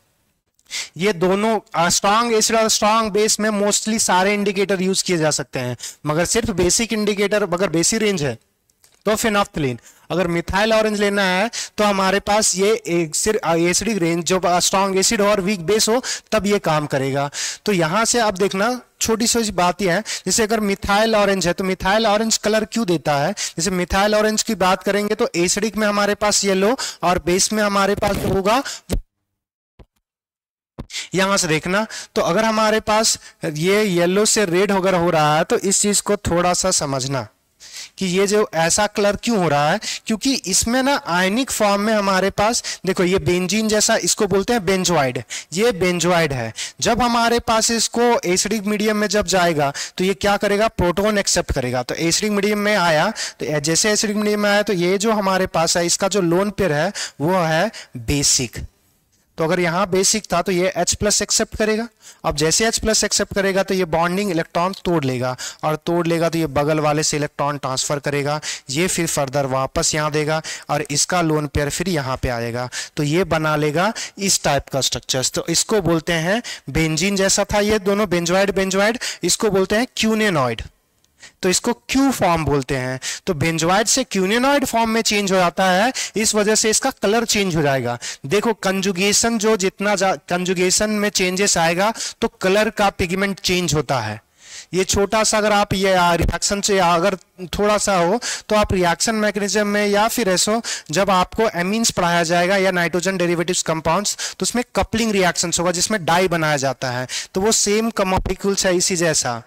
ये दोनों स्ट्रांग एसिड और स्ट्रांग बेस में मोस्टली सारे इंडिकेटर यूज किए जा सकते हैं, मगर सिर्फ बेसिक इंडिकेटर अगर बेसिक रेंज है तो फेनोल्फथालीन। अगर मिथाइल ऑरेंज लेना है तो हमारे पास ये एसिडिक रेंज जो स्ट्रांग एसिड हो और वीक बेस हो तब ये काम करेगा। तो यहां से आप देखना छोटी सी बात यह है, जैसे अगर मिथाइल ऑरेंज है तो मिथाइल ऑरेंज कलर क्यों देता है? जैसे मिथाइल ऑरेंज की बात करेंगे तो एसिडिक में हमारे पास येलो और बेस में हमारे पास जो होगा, यहां से देखना, तो अगर हमारे पास ये येलो से रेड वगैरह हो रहा है तो इस चीज को थोड़ा सा समझना कि ये जो ऐसा कलर क्यों हो रहा है, क्योंकि इसमें ना आयनिक फॉर्म में हमारे पास देखो ये बेंजीन जैसा, इसको बोलते हैं बेंजोइड, ये बेंजोइड है। जब हमारे पास इसको एसिडिक मीडियम में जब जाएगा तो ये क्या करेगा? प्रोटॉन एक्सेप्ट करेगा। तो एसिडिक मीडियम में आया तो जैसे एसिडिक मीडियम में आया तो ये जो हमारे पास है इसका जो लोन पेयर है वो है बेसिक। तो अगर यहां बेसिक था तो ये H प्लस एक्सेप्ट करेगा। अब जैसे H प्लस एक्सेप्ट करेगा तो ये बॉन्डिंग इलेक्ट्रॉन तोड़ लेगा, और तोड़ लेगा तो ये बगल वाले से इलेक्ट्रॉन ट्रांसफर करेगा, ये फिर फर्दर वापस यहां देगा और इसका लोन पेयर फिर यहां पे आएगा, तो ये बना लेगा इस टाइप का स्ट्रक्चर्स। तो इसको बोलते हैं बेंजीन जैसा था, ये दोनों बेंजोइड बेंजोइड, इसको बोलते हैं क्यूनेनॉइड, तो इसको क्यू फॉर्म बोलते हैं। तो बेंजोइड से क्यूनेनॉइड फॉर्म में चेंज हो जाता है, इस वजह से इसका कलर चेंज हो जाएगा। देखो कंजुगेशन जो जितना कंजुगेशन में चेंजेस आएगा तो कलर का पिगमेंट चेंज होता है। ये छोटा सा अगर आप ये रिएक्शन से अगर थोड़ा सा हो तो आप रिएक्शन मैकेनिज्म में या फिर ऐसो जब आपको एमीन्स पढ़ाया जाएगा या नाइट्रोजन डेरिवेटिव्स कंपाउंड्स तो उसमें कपलिंग रिएक्शंस होगा जिसमें डाई बनाया जाता है, तो वो सेम मॉलिक्यूल्स है इसी जैसा।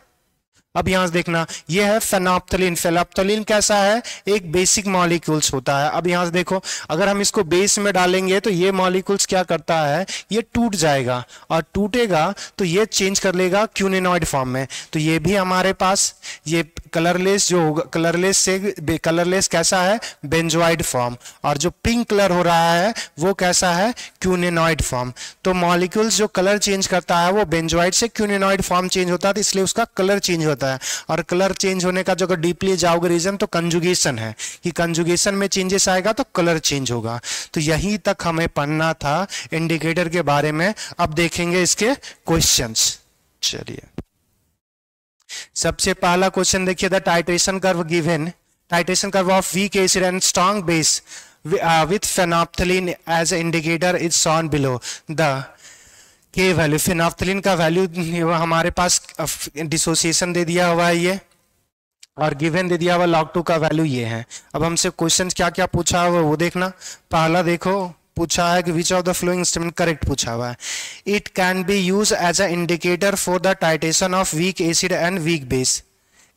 अब यहां से देखना, ये है फेनोल्फथालीन। फेनोल्फथालीन कैसा है? एक बेसिक मॉलिक्यूल्स होता है। अब यहां से देखो, अगर हम इसको बेस में डालेंगे तो ये मॉलिक्यूल्स क्या करता है, ये टूट जाएगा, और टूटेगा तो ये चेंज कर लेगा क्यूनेनॉइड फॉर्म में। तो ये भी हमारे पास ये कलरलेस जो होगा, कलरलेस से कलरलेस कैसा है? बेंजोइड फॉर्म, और जो पिंक कलर हो रहा है वो कैसा है? क्यूनेनॉइड फॉर्म। तो मॉलिक्यूल्स जो कलर चेंज करता है वो बेंजोइड से क्यूनेनॉइड फॉर्म चेंज होता है, तो इसलिए उसका कलर चेंज होता है। और कलर चेंज होने का जो अगर डीपली जाओगे रीजन तो कंजुगेशन है, कि कंजुगेशन में चेंजेस आएगा तो कलर चेंज होगा। तो यहीं तक हमें पढ़ना था इंडिकेटर के बारे में। अब देखेंगे इसके क्वेश्चंस। चलिए सबसे पहला क्वेश्चन देखिए, the titration curve given, titration curve of weak acid and strong base with phenolphthalein as an indicator is shown below. The के वैल्यू, फेनोल्फथालीन का वैल्यू हमारे पास डिसोसिएशन दे दिया हुआ है ये, और गिवन दे दिया हुआ log 2 का वैल्यू ये है। अब हमसे क्वेश्चन क्या क्या पूछा हुआ वो देखना। पहला देखो पूछा है कि which of the following statement correct पूछा हुआ है। It can be use as a indicator for the titration of weak acid and weak base.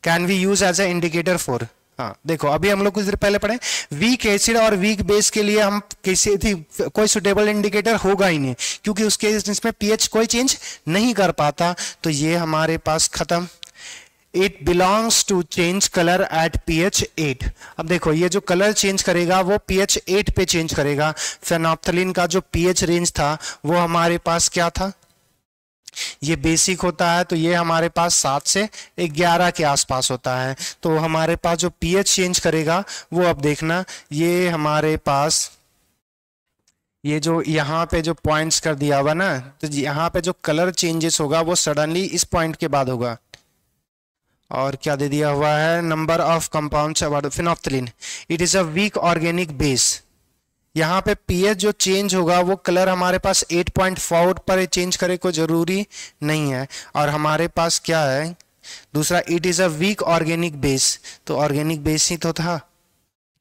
Can be use as a indicator for, हाँ देखो अभी हम लोग कुछ देर पहले पढ़े वीक एसिड और वीक बेस के लिए हम किसी थी कोई सुटेबल इंडिकेटर होगा ही नहीं, क्योंकि उसके इसमें पीएच कोई चेंज नहीं कर पाता। तो ये हमारे पास खत्म। It belongs to change colour at pH 8। अब देखो ये जो कलर चेंज करेगा वो pH 8 पे चेंज करेगा। फेनोल्फथालीन का जो pH रेंज था वो हमारे पास क्या था? ये बेसिक होता है तो ये हमारे पास 7 से 11 के आसपास होता है। तो हमारे पास जो पीएच चेंज करेगा वो अब देखना, ये हमारे पास ये जो यहाँ पे जो पॉइंट्स कर दिया हुआ ना, तो यहाँ पे जो कलर चेंजेस होगा वो सडनली इस पॉइंट के बाद होगा। और क्या दे दिया हुआ है, number of compounds about phenolphthalein, it is a weak organic base. यहाँ पे पीएच जो चेंज होगा वो कलर हमारे पास 8.4 पर चेंज करे कोई जरूरी नहीं है। और हमारे पास क्या है दूसरा, it is a weak organic base, तो ऑर्गेनिक बेस ही तो था,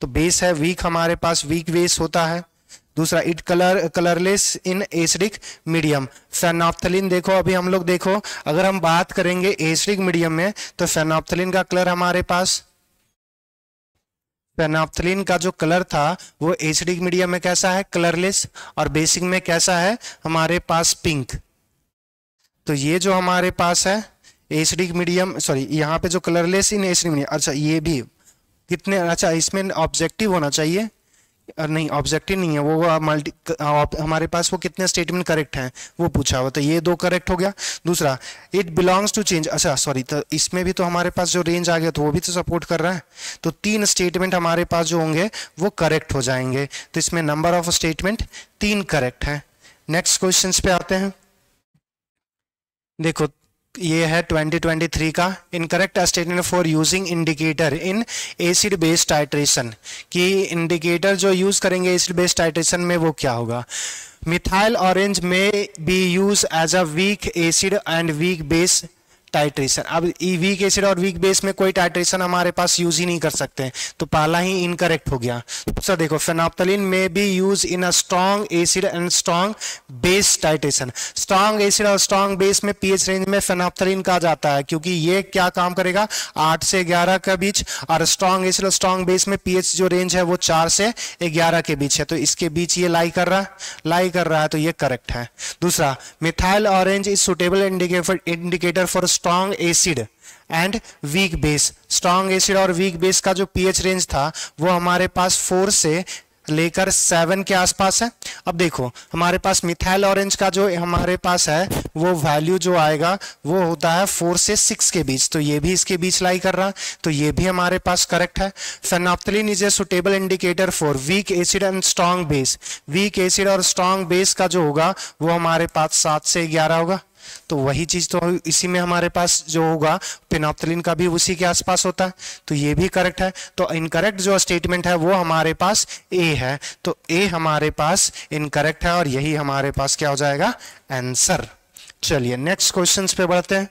तो बेस है वीक, हमारे पास वीक बेस होता है। दूसरा, it colourless in acidic medium. Phenolphthalein देखो, अभी हम लोग देखो अगर हम बात करेंगे एसिडिक मीडियम में तो फेनोप्थलीन का कलर हमारे पास, फेनोप्थलीन का जो कलर था वो एसिडिक मीडियम में कैसा है, कलरलेस, और बेसिक में कैसा है हमारे पास, पिंक। तो ये जो हमारे पास है एसिडिक मीडियम, सॉरी यहाँ पे जो कलरलेस इन एसिडिक मीडियम, अच्छा ये भी कितने, अच्छा इसमें ऑब्जेक्टिव होना चाहिए, नहीं ऑब्जेक्टिव नहीं है वो, मल्टी हमारे पास वो कितने स्टेटमेंट करेक्ट हैं वो पूछा हुआ, तो ये 2 करेक्ट हो गया। दूसरा, इट बिलोंग्स टू चेंज, अच्छा सॉरी, तो इसमें भी तो हमारे पास जो रेंज आ गया तो वो भी तो सपोर्ट कर रहा है, तो 3 स्टेटमेंट हमारे पास जो होंगे वो करेक्ट हो जाएंगे, तो इसमें नंबर ऑफ स्टेटमेंट 3 करेक्ट है। नेक्स्ट क्वेश्चन पे आते हैं। देखो ये है 2023 का incorrect statement for using indicator in acid base titration, कि इंडिकेटर जो यूज करेंगे एसिड बेस टाइट्रेशन में वो क्या होगा। मिथाइल ऑरेंज में be use as a weak acid and weak base titration. अब वीक एसिड और वीक बेस में कोई टाइट्रेशन हमारे पास यूज ही नहीं कर सकते, तो पहला ही इनकरेक्ट हो गया। दूसरा देखो, फेनोप्थलीन में be use in a strong acid and strong base titration. Strong acid और स्ट्रॉन्ग बेस में पीएच रेंज में फेनोप्थलीन कहा जाता है, क्योंकि ये क्या काम करेगा 8 से 11 के बीच, और स्ट्रॉन्ग एसिड और स्ट्रॉन्ग बेस में पीएच जो रेंज है वो 4 से 11 के बीच है, तो इसके बीच ये लाई कर रहा है, तो ये करेक्ट है। दूसरा, methyl orange is suitable indicator for strong acid and weak base. Strong acid और वीक बेस का जो पीएच रेंज था वो हमारे पास 4 से लेकर 7 के आसपास है। अब देखो हमारे पास मिथाइल ऑरेंज का जो हमारे पास है वो वैल्यू जो आएगा वो होता है 4 से 6 के बीच, तो ये भी इसके बीच लाई कर रहा है, तो ये भी हमारे पास करेक्ट है। Phenolphthalein is a suitable indicator for weak acid and strong base. Weak acid और स्ट्रॉन्ग बेस का जो होगा वो हमारे पास 7 से 11 होगा, तो वही चीज तो इसी में हमारे पास जो होगा फेनोप्थलीन का भी उसी के आसपास होता है, तो ये भी करेक्ट है। तो इनकरेक्ट जो स्टेटमेंट है वो हमारे पास ए है, तो ए हमारे पास इनकरेक्ट है और यही हमारे पास क्या हो जाएगा आंसर। चलिए नेक्स्ट क्वेश्चंस पे बढ़ते हैं।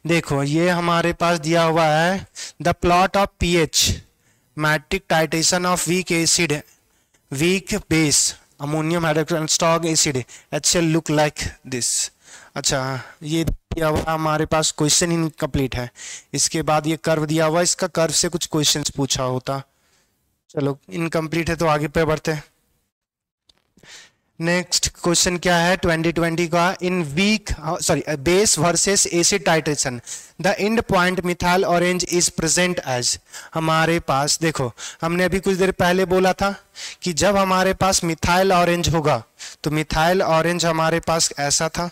देखो ये हमारे पास दिया हुआ है, the plot of pH metric titration of weak acid weak base ammonium hydroxide strong acid HCl look like this. अच्छा ये दिया हुआ हमारे पास क्वेश्चन इनकम्प्लीट है, इसके बाद ये कर्व दिया हुआ, इसका कर्व से कुछ क्वेश्चंस पूछा होता, चलो इनकम्प्लीट है तो आगे पे बढ़ते हैं। नेक्स्ट क्वेश्चन क्या है 2020 का, in weak base versus acid titration the end point methyl orange is present as. हमारे पास देखो हमने अभी कुछ देर पहले बोला था कि जब हमारे पास मिथाइल ऑरेंज होगा तो मिथाइल ऑरेंज हमारे पास ऐसा था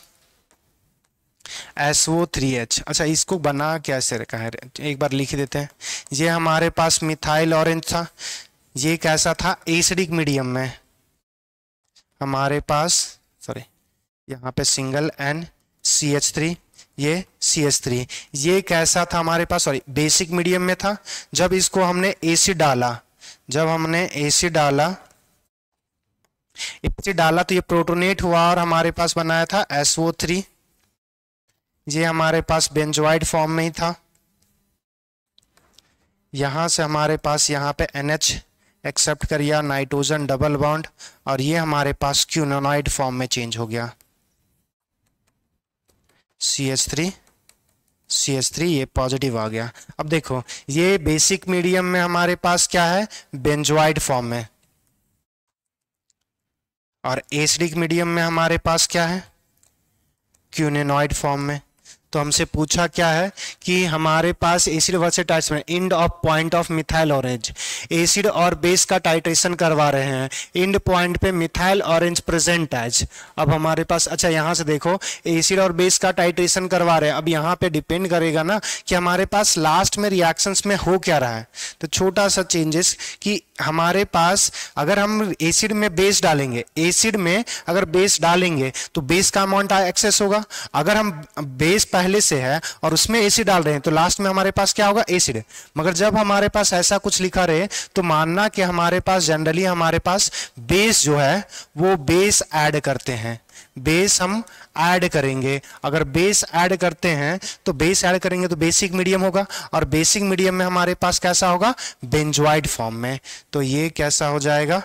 SO3H। अच्छा इसको बना कैसे रखा है, एक बार लिख देते हैं। ये हमारे पास मिथाइल ऑरेंज था, ये कैसा था एसिडिक मीडियम में हमारे पास, सॉरी यहाँ पे सिंगल N CH3, ये CH3, ये कैसा था हमारे पास, सॉरी बेसिक मीडियम में था। जब इसको हमने एसिड डाला, जब हमने एसिड डाला तो ये प्रोटोनेट हुआ और हमारे पास बनाया था SO3, ये हमारे पास बेंजोइड फॉर्म में ही था। यहां से हमारे पास यहाँ पे NH एक्सेप्ट कर लिया, नाइट्रोजन डबल बॉन्ड, और ये हमारे पास क्यूनोनाइड फॉर्म में चेंज हो गया CH3 ये पॉजिटिव आ गया। अब देखो ये बेसिक मीडियम में हमारे पास क्या है बेंजोइड फॉर्म में, और एसिडिक मीडियम में हमारे पास क्या है क्यूनेनॉइड फॉर्म में। तो हमसे पूछा क्या है कि हमारे पास acid versus titration, end of point of methyl orange, acid और बेस का टाइट्रेशन करवा रहे हैं, एंड पॉइंट पे मिथाइल ऑरेंज प्रेजेंट एज। अब हमारे पास, अच्छा यहाँ से देखो, एसिड और बेस का टाइट्रेशन करवा रहे हैं। अब यहाँ पे डिपेंड करेगा ना कि हमारे पास लास्ट में रिएक्शंस में हो क्या रहा है। तो छोटा सा चेंजेस कि हमारे पास अगर हम एसिड में बेस डालेंगे, एसिड में अगर बेस डालेंगे तो बेस का अमाउंट एक्सेस होगा। अगर हम बेस पहले से है और उसमें एसिड डाल रहे हैं तो लास्ट में हमारे पास क्या होगा, एसिड। मगर जब हमारे पास ऐसा कुछ लिखा रहे तो मानना कि हमारे पास जनरली हमारे पास बेस जो है वो बेस ऐड करते हैं, बेस हम ऐड करेंगे। अगर बेस ऐड करते हैं तो बेस ऐड करेंगे तो बेसिक मीडियम होगा, और बेसिक मीडियम में हमारे पास कैसा होगा, बेंजोइड फॉर्म में। तो ये कैसा हो जाएगा,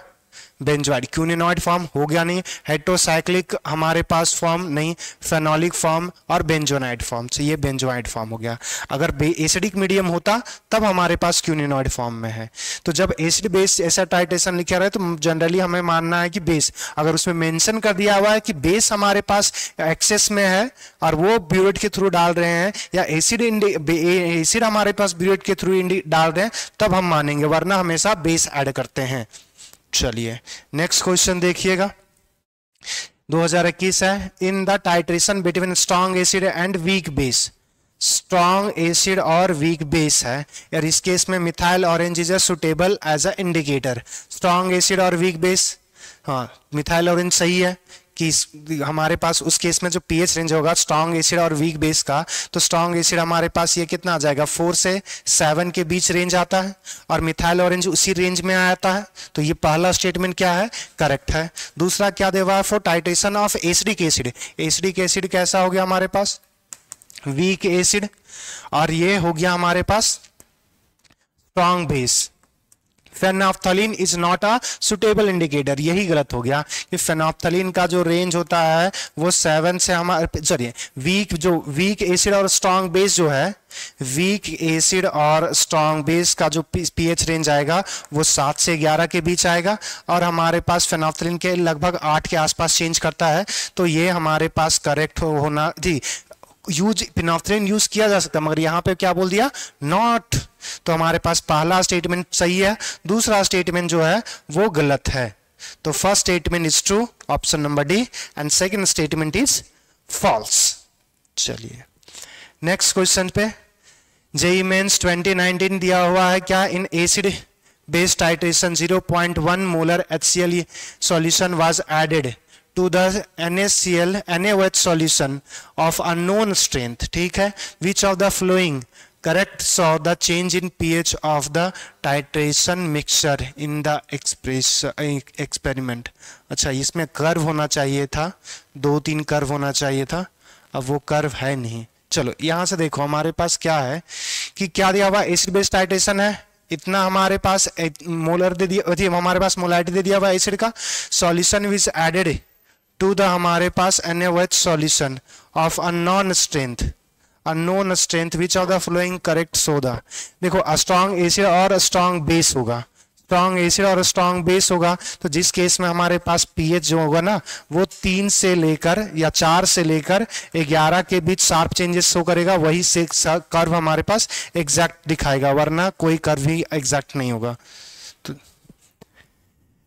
बेंजोइड। क्यूनिनॉइड फॉर्म हो गया नहीं, हेट्रोसाइक्लिक हमारे पास फॉर्म नहीं, फेनोलिक फॉर्म और बेंजोनाइड फॉर्म से ये बेंजोइड फॉर्म हो गया। अगर एसिडिक मीडियम होता तब हमारे पास क्यूनिनॉइड फॉर्म में है। तो जब एसिड बेस ऐसा टाइट्रेशन लिखा रहा है तो जनरली हमें मानना है कि बेस, अगर उसमें मेंशन कर दिया हुआ है कि बेस हमारे पास एक्सेस में है और वो ब्यूरेट के थ्रू डाल रहे हैं, या एसिड हमारे पास ब्यूरेट के थ्रू डाल रहे हैं, तब हम मानेंगे, वरना हमेशा बेस ऐड करते हैं। चलिए नेक्स्ट क्वेश्चन देखिएगा, 2021 है। In the titration between strong acid and weak base, strong acid और वीक बेस है, और इस केस में methyl orange is suitable as a indicator. Strong acid और वीक बेस, हाँ मिथाइल ऑरेंज सही है कि हमारे पास उस केस में जो पीएच रेंज होगा स्ट्रॉन्ग एसिड और वीक बेस का, तो स्ट्रॉन्ग एसिड हमारे पास ये कितना आ जाएगा, 4 से 7 के बीच रेंज आता है, और मिथाइल ऑरेंज उसी रेंज में आता है। तो ये पहला स्टेटमेंट क्या है, करेक्ट है। दूसरा क्या दे हुआ है, for titration of acidic acid, acidic acid कैसा हो गया हमारे पास, वीक एसिड, और ये हो गया हमारे पास strong base. Phenolphthalein is not a suitable indicator, यही गलत हो गया कि फेनोल्फथालीन का जो रेंज होता है वो 7 से हमारे, सॉरी वीक एसिड और स्ट्रॉन्ग बेस जो है, वीक एसिड और स्ट्रॉन्ग बेस का जो पीएच रेंज आएगा वो 7 से 11 के बीच आएगा, और हमारे पास फेनोल्फथालीन के लगभग 8 के आसपास चेंज करता है। तो ये हमारे पास करेक्ट होना जी, फेनोल्फथालीन यूज किया जा सकता है, मगर यहाँ पे क्या बोल दिया, नॉट। तो हमारे पास पहला स्टेटमेंट सही है, दूसरा स्टेटमेंट जो है वो गलत है। तो first statement is true, option number D, and second statement is false. चलिए नेक्स्ट क्वेश्चन पे, जेईई मेंस 2019 दिया हुआ है क्या, in acid base titration 0.1 molar HCl solution was added to the NaOH solution of unknown strength, ठीक है, which of the following correct saw the change in pH of the titration mixture in the experiment। अच्छा इसमें curve होना चाहिए था, 2-3 curve होना चाहिए था, अब वो कर्व है नहीं। चलो यहां से देखो हमारे पास क्या है कि क्या दिया हुआ, एसिड बेस टाइट्रेशन है, इतना हमारे पास मोलर दे दिया, हमारे पास मोलारिटी दे दिया हुआ एसिड का, solution which added to the हमारे पास NaOH solution of unknown strength which of the following correct सोदा। देखो स्ट्रॉन्ग एसिड और स्ट्रॉन्ग बेस होगा, स्ट्रॉन्ग एसिड और स्ट्रॉन्ग बेस होगा, तो जिस केस में हमारे पास पीएच जो होगा ना वो 3 से लेकर या 4 से लेकर 11 के बीच शार्प चेंजेस शो करेगा, वही से कर्व हमारे पास एग्जैक्ट दिखाएगा, वरना कोई कर्व ही एग्जैक्ट नहीं होगा। तो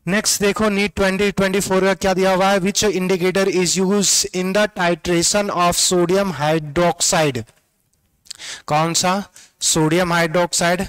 नेक्स्ट देखो नीट 2024 का क्या दिया हुआ है, which indicator is use in the titration of sodium hydroxide. कौन सा, सोडियम हाइड्रोक्साइड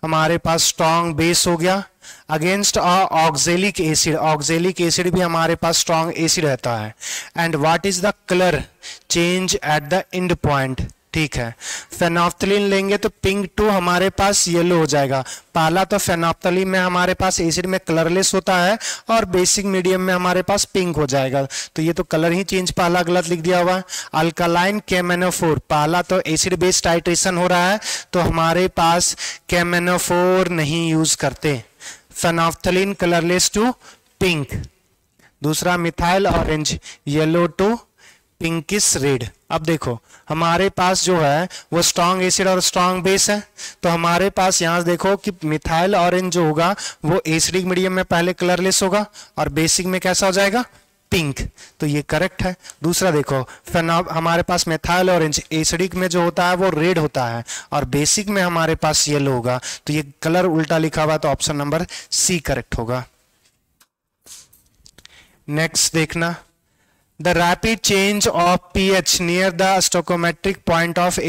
हमारे पास स्ट्रॉन्ग बेस हो गया, against oxalic acid, oxalic acid भी हमारे पास स्ट्रॉन्ग एसिड रहता है। And what is the colour change at the end point, ठीक है, फेनोल्फथालीन लेंगे तो पिंक टू हमारे पास येलो हो जाएगा। पहला तो फेनोल्फथालीन में हमारे पास एसिड में कलरलेस होता है और बेसिक मीडियम में हमारे पास पिंक हो जाएगा, तो ये तो कलर ही चेंज पहला गलत लिख दिया हुआ है। अल्कालाइन KMnO4, पहला तो एसिड बेस टाइट्रेशन हो रहा है तो हमारे पास KMnO4 नहीं यूज करते, फेनोल्फथालीन कलरलेस टू पिंक। दूसरा methyl orange yellow to pinkish red. अब देखो हमारे पास जो है वो स्ट्रॉन्ग एसिड और स्ट्रॉन्ग बेस है, तो हमारे पास यहाँ देखो कि मिथाइल ऑरेंज जो होगा वो एसिडिक मीडियम में पहले कलरलेस होगा और बेसिक में कैसा हो जाएगा, पिंक, तो ये करेक्ट है। दूसरा देखो, हमारे पास मेथाइल ऑरेंज, एसिडिक में जो होता है वो रेड होता है और बेसिक में हमारे पास येलो होगा, तो ये कलर उल्टा लिखा हुआ, तो ऑप्शन नंबर सी करेक्ट होगा। नेक्स्ट देखना, the rapid change of pH near the stoichiometric point of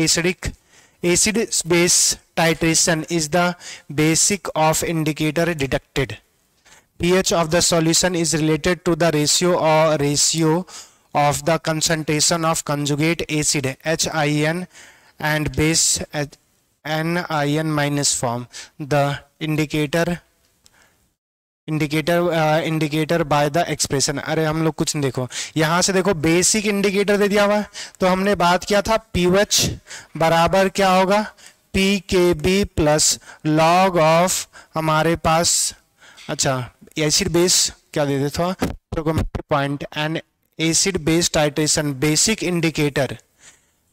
acid base titration is the basic of indicator detected. pH of the solution is related to the ratio of the concentration of conjugate acid HIN and base NIN minus form. The indicator by the expression. अरे हम लोग कुछ नहीं, देखो यहां से देखो basic indicator दे दिया हुआ है, तो हमने बात किया था पीएच बराबर क्या होगा, पी के बी प्लस लॉग ऑफ हमारे पास, अच्छा एसिड बेस क्या दे देता point and acid base titration basic indicator,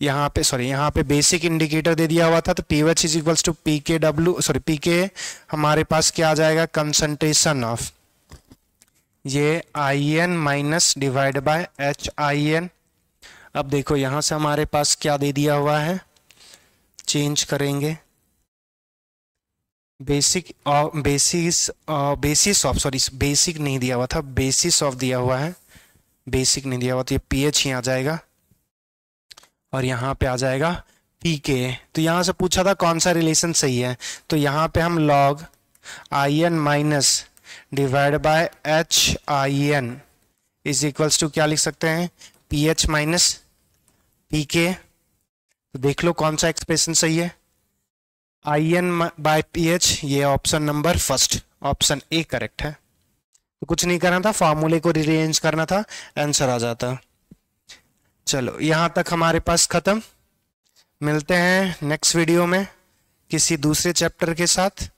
यहाँ पे सॉरी यहाँ पे बेसिक इंडिकेटर दे दिया हुआ था, तो pH is equals to p K W sorry p K हमारे पास क्या आ जाएगा, कंसंट्रेशन ऑफ ये IN minus divide by HIN। अब देखो यहां से हमारे पास क्या दे दिया हुआ है, चेंज करेंगे basic basis of sorry basic नहीं दिया हुआ था, बेसिस ऑफ दिया हुआ है, बेसिक नहीं दिया हुआ, तो ये पीएच ही आ जाएगा और यहाँ पे आ जाएगा पीके। तो यहाँ से पूछा था कौन सा रिलेशन सही है, तो यहाँ पे हम log IN minus divide by HIN is equals to क्या लिख सकते हैं, पीएच माइनस पीके। तो देख लो कौन सा एक्सप्रेशन सही है, IN बाय पीएच, ये option number first, option A correct है। तो कुछ नहीं करना था, फॉर्मूले को रीअरेंज करना था, आंसर आ जाता। चलो यहाँ तक हमारे पास खत्म, मिलते हैं नेक्स्ट वीडियो में किसी दूसरे चैप्टर के साथ।